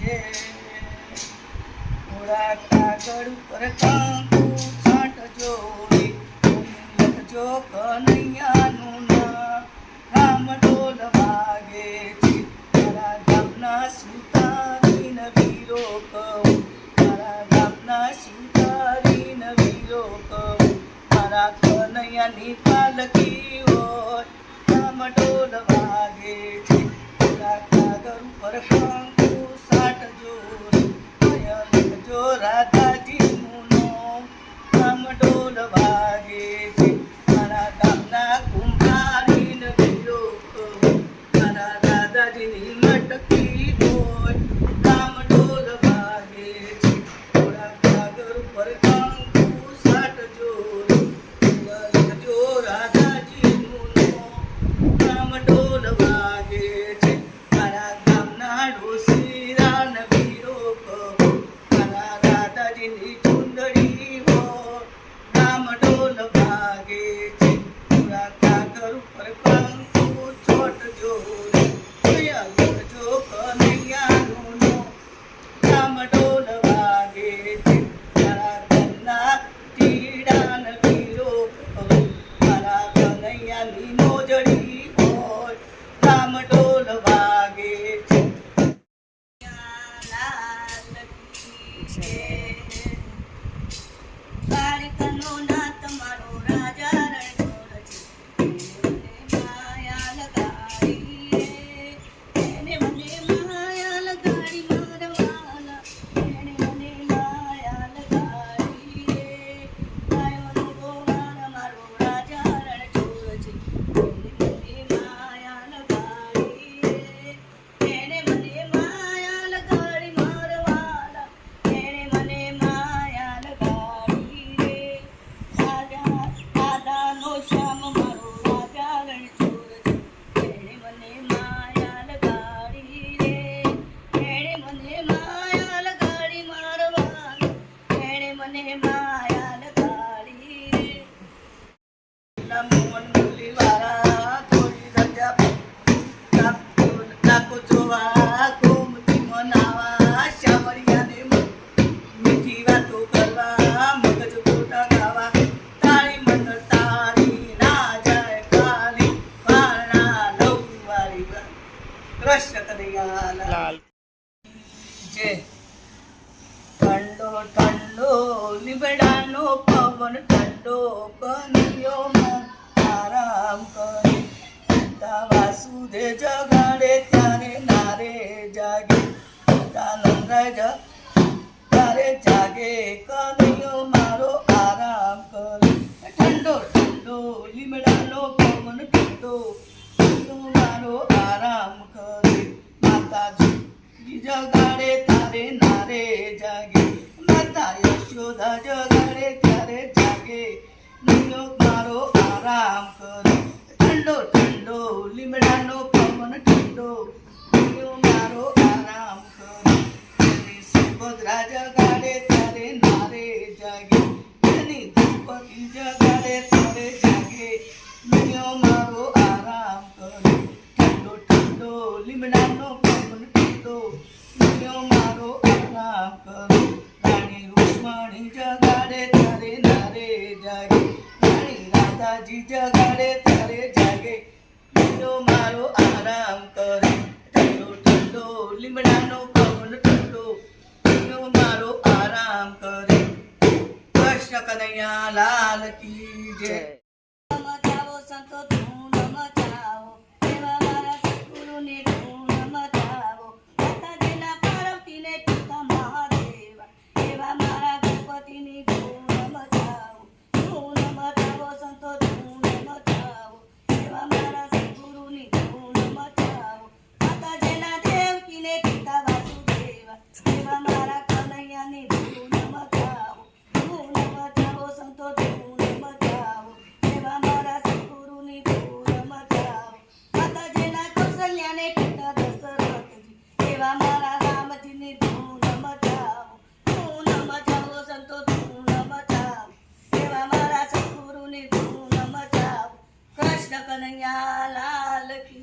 છે. થોડા કાગળ ઉપર કંકુ છાંટજો રે, લખજો કનૈયાનું નામ. રામ ઢોલ વાગે છે મારા ગામના સુતારીન વીરો કહું, મારા ગામના સુતારીન વીરો કહું. મારા કનૈયાની પાલકી હોય, રામ ઢોલ વાગે છે. થોડા કાગળ ઉપર કંકુ છાંટજો રે, લખજો રાધાજીનું નામ. રામ ઢોલ વાગે છે મારા ગામના કુંભારીન વીરો કહું, મારા દાદાજીની મટકી હોય. રામ ઢોલ વાગે છે થોડા કાગળ ઉપર કંકુ છાંટજો રે, લખજો રાધાજીનું નામ. રામ ઢોલ વાગે છે મારા ગામના ડોસીરાન વીરો કહું, મારા દાદાજીની ચુંદડી હોય. રામ ઢોલ વાગે છે થોડા કાગળ ઉપર કંકુ છોટજો રે, લખજો કનૈયાનું નામ. રામ ઢોલ વાગે છે મારા ઘરના ચીડાન વીરો કહું, મારા કનૈયાની મોજડી હોય. રામ ઢોલ વાગે છે. લાલ કી જય. દ્વારિકાનો નાથ મારો રાજા રણછોડ છે, માયા લગાડી રે, એને મને માયા લગાડી મારા વાલા, એને મને માયા લગાડી રે. ગાયોનો ગોવાળ મારો રાજા રણછોડ છે, એને મને માયા લગાડી રે, એને મને માયા લગાડી મારા વાલા, એને મને માયા લગાડી રે. દાદાનો શ્યામ મારો રાજા રણછોડ છે, એને મને માયા લગાડી રે, એને મને માયા લગાડી મારા વાલા, એને મને માયા લગાડી રે. મોહન મુરલીવાળા થોડી રજા નાકો જોવા, ગોમતી મનાવા, શામળિયાને મીઠી વાતો કરવા, મગજ ખોટા ગાવા. તાળી મંડળ તાળી ના જાય ખાલી, વાળા લવવાળી કૃષ્ણ કનૈયાલાલ જય. ઠંડો ઠંડો લીમડાનો પવન, ઠંડો કનૈયો મન આરામ કરે. પિતા વાસુદેવ જગાડે ત્યારે નારે જાગે, પિતા નંદરાય ત્યારે જાગે, કનૈયો મારો આરામ કરે. ઠંડો ઠંડો લીમડાનો પવન, ઠંડો કનૈયો મારો આરામ કરે. માતાજી જગાડે તારે નારે જાગે, માતા યશોદા જગાડે ત્યારે જાગે, કનૈયો મારો આરામ કરે. ઠંડો ઠંડો લીમડાનો પવન, ઠંડો કનૈયો મારો આરામ કરે. સુભદ્રા જગાડે ત્યારે નારે જાગે, એની દ્રૌપદી જગાડે ત્યારે જાગે, કનૈયો મારો આરામ કરે. ઠંડો ઠંડો લીમડાનો પવન, ઠંડો કનૈયો મારો આરામ કરે. રાણી રૂક્ષ્મણી જગાડે ત્યારે નારે જાગે, રાણી રાધાજી જગાડે ત્યારે જાગે, કનૈયો મારો આરામ કરે. ઠંડો ઠંડો લીમડાનો પવન, ઠંડો કનૈયો મારો આરામ કરે. કૃષ્ણ કનૈયા લાલ કી જય. મચાવો સંતો ધૂન મચાવો, એવા મારા સદગુરુને ધૂન મચાવો. માતાજીના પાર્વતીને પિતા મહાદેવા, એવા મારા ગણપતિની ધૂન મચાવો. ધૂન મચાવો સંતો ધૂન મચાવો, એવા મારા સદગુરુની ધૂન મચાવો. માતાજીના દેવકીને પિતા વાસુદેવા, એવા મારા કનૈયાની ધૂન મચાવો. ધૂન મચાવો સંતો ધૂન મચાવો, એવા મારા સદગુરુની ધૂન મચાવો. માતાજીના કૌશલ્યાને પિતા દશરથજી, એવા મારા રામજીની ધૂન મચાવો. ધૂન મચાવો સંતો ધૂન મચાવો, એવા મારા સદગુરુની ધૂન મચાવો. કૃષ્ણ કનૈયા લાલ કી